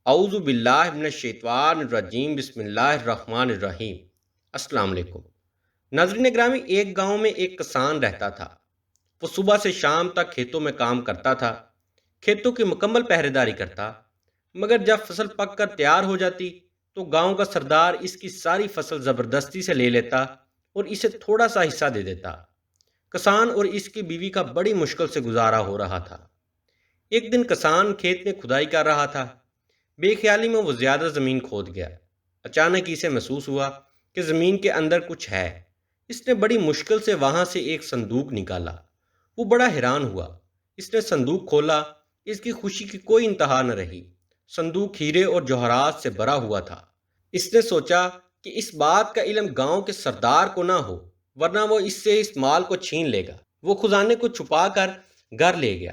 اعوذ باللہ من الشیطان الرجیم بسم اللہ الرحمن الرحیم۔ السلام علیکم ناظرین گرامی، ایک گاؤں میں ایک کسان رہتا تھا۔ وہ صبح سے شام تک کھیتوں میں کام کرتا تھا، کھیتوں کی مکمل پہرے داری کرتا، مگر جب فصل پک کر تیار ہو جاتی تو گاؤں کا سردار اس کی ساری فصل زبردستی سے لے لیتا اور اسے تھوڑا سا حصہ دے دیتا۔ کسان اور اس کی بیوی کا بڑی مشکل سے گزارا ہو رہا تھا۔ ایک دن کسان کھیت میں کھدائی کر رہا تھا، بے خیالی میں وہ زیادہ زمین کھود گیا۔ اچانک اسے محسوس ہوا کہ زمین کے اندر کچھ ہے۔ اس نے بڑی مشکل سے وہاں سے ایک صندوق نکالا۔ وہ بڑا حیران ہوا۔ اس نے صندوق کھولا، اس کی خوشی کی کوئی انتہا نہ رہی۔ صندوق ہیرے اور جوہرات سے بھرا ہوا تھا۔ اس نے سوچا کہ اس بات کا علم گاؤں کے سردار کو نہ ہو، ورنہ وہ اس سے اس مال کو چھین لے گا۔ وہ خزانے کو چھپا کر گھر لے گیا۔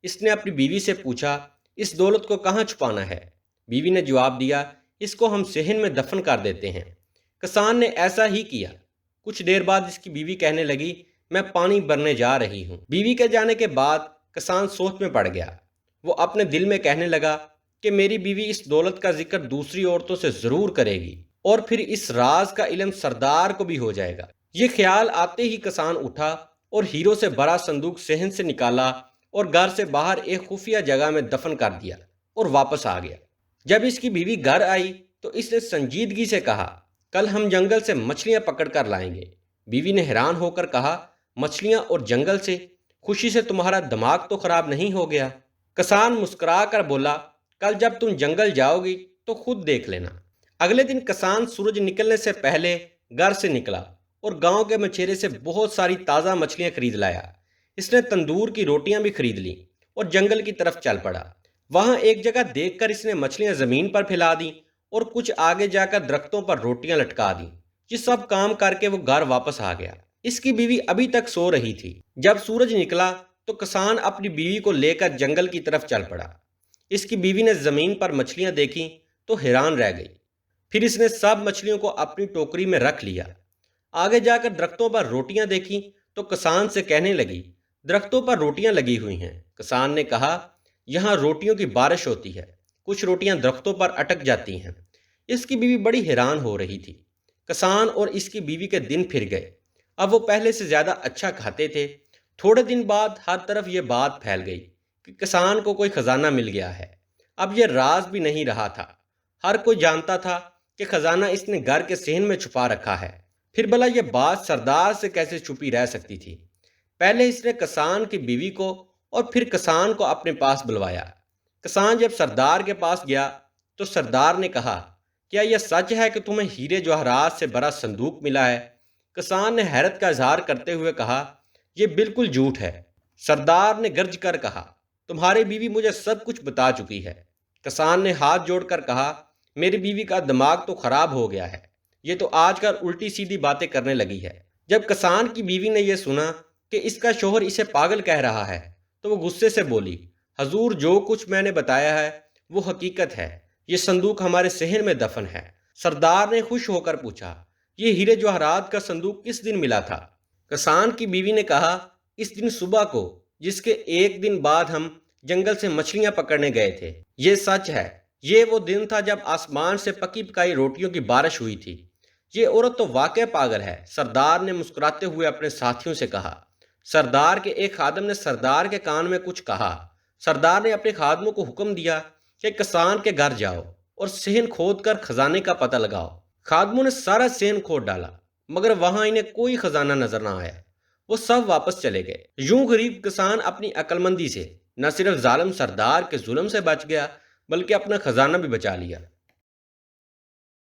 اس نے اپنی بیوی سے پوچھا، اس دولت کو کہاں چھپانا ہے؟ بیوی نے جواب دیا، اس کو ہم صحن میں دفن کر دیتے ہیں۔ کسان نے ایسا ہی کیا۔ کچھ دیر بعد اس کی بیوی کہنے لگی، میں پانی بھرنے جا رہی ہوں۔ بیوی کے جانے کے بعد کسان سوچ میں پڑ گیا۔ وہ اپنے دل میں کہنے لگا کہ میری بیوی اس دولت کا ذکر دوسری عورتوں سے ضرور کرے گی اور پھر اس راز کا علم سردار کو بھی ہو جائے گا۔ یہ خیال آتے ہی کسان اٹھا اور ہیروں سے بھرا صندوق صحن سے نکالا اور گھر سے باہر ایک خفیہ جگہ میں دفن کر دیا اور واپس آ گیا۔ جب اس کی بیوی گھر آئی تو اس نے سنجیدگی سے کہا، کل ہم جنگل سے مچھلیاں پکڑ کر لائیں گے۔ بیوی نے حیران ہو کر کہا، مچھلیاں اور جنگل سے؟ خوشی سے تمہارا دماغ تو خراب نہیں ہو گیا؟ کسان مسکرا کر بولا، کل جب تم جنگل جاؤ گی تو خود دیکھ لینا۔ اگلے دن کسان سورج نکلنے سے پہلے گھر سے نکلا اور گاؤں کے مچھیرے سے بہت ساری تازہ مچھلیاں خرید لایا۔ اس نے تندور کی روٹیاں بھی خرید لیں اور جنگل کی طرف چل پڑا۔ وہاں ایک جگہ دیکھ کر اس نے مچھلیاں زمین پر پھیلا دیں اور کچھ آگے جا کر درختوں پر روٹیاں لٹکا دیں۔ یہ سب کام کر کے وہ گھر واپس آ گیا۔ اس کی بیوی ابھی تک سو رہی تھی۔ جب سورج نکلا تو کسان اپنی بیوی کو لے کر جنگل کی طرف چل پڑا۔ اس کی بیوی نے زمین پر مچھلیاں دیکھیں تو حیران رہ گئی۔ پھر اس نے سب مچھلیوں کو اپنی ٹوکری میں رکھ لیا۔ آگے جا کر درختوں پر روٹیاں دیکھیں تو کسان سے کہنے لگی، درختوں پر روٹیاں لگی ہوئی ہیں۔ کسان نے کہا، یہاں روٹیوں کی بارش ہوتی ہے، کچھ روٹیاں درختوں پر اٹک جاتی ہیں۔ اس کی بیوی بڑی حیران ہو رہی تھی۔ کسان اور اس کی بیوی کے دن پھر گئے۔ اب وہ پہلے سے زیادہ اچھا کھاتے تھے۔ تھوڑے دن بعد ہر طرف یہ بات پھیل گئی کہ کسان کو کوئی خزانہ مل گیا ہے۔ اب یہ راز بھی نہیں رہا تھا۔ ہر کوئی جانتا تھا کہ خزانہ اس نے گھر کے صحن میں چھپا رکھا ہے۔ پھر بھلا یہ بات سردار سے کیسے چھپی رہ سکتی تھی؟ پہلے اس نے کسان کی بیوی کو اور پھر کسان کو اپنے پاس بلوایا۔ کسان جب سردار کے پاس گیا تو سردار نے کہا، کیا یہ سچ ہے کہ تمہیں ہیرے جواہرات سے بھرا صندوق ملا ہے؟ کسان نے حیرت کا اظہار کرتے ہوئے کہا، یہ بالکل جھوٹ ہے۔ سردار نے گرج کر کہا، تمہاری بیوی مجھے سب کچھ بتا چکی ہے۔ کسان نے ہاتھ جوڑ کر کہا، میری بیوی کا دماغ تو خراب ہو گیا ہے، یہ تو آج کل الٹی سیدھی باتیں کرنے لگی ہے۔ جب کسان کی بیوی نے یہ سنا کہ اس کا شوہر اسے پاگل کہہ رہا ہے تو وہ غصے سے بولی، حضور جو کچھ میں نے بتایا ہے وہ حقیقت ہے، یہ صندوق ہمارے صحن میں دفن ہے۔ سردار نے خوش ہو کر پوچھا، یہ ہیرے جواہرات کا صندوق کس دن ملا تھا؟ کسان کی بیوی نے کہا، اس دن صبح کو، جس کے ایک دن بعد ہم جنگل سے مچھلیاں پکڑنے گئے تھے۔ یہ سچ ہے، یہ وہ دن تھا جب آسمان سے پکی پکائی روٹیوں کی بارش ہوئی تھی۔ یہ عورت تو واقع پاگل ہے، سردار نے مسکراتے ہوئے اپنے ساتھیوں سے کہا۔ سردار کے ایک خادم نے سردار کے کان میں کچھ کہا۔ سردار نے اپنے خادموں کو حکم دیا کہ کسان کے گھر جاؤ اور صحن کھود کر خزانے کا پتہ لگاؤ۔ خادموں نے سارا صحن کھود ڈالا مگر وہاں انہیں کوئی خزانہ نظر نہ آیا۔ وہ سب واپس چلے گئے۔ یوں غریب کسان اپنی عقل مندی سے نہ صرف ظالم سردار کے ظلم سے بچ گیا بلکہ اپنا خزانہ بھی بچا لیا۔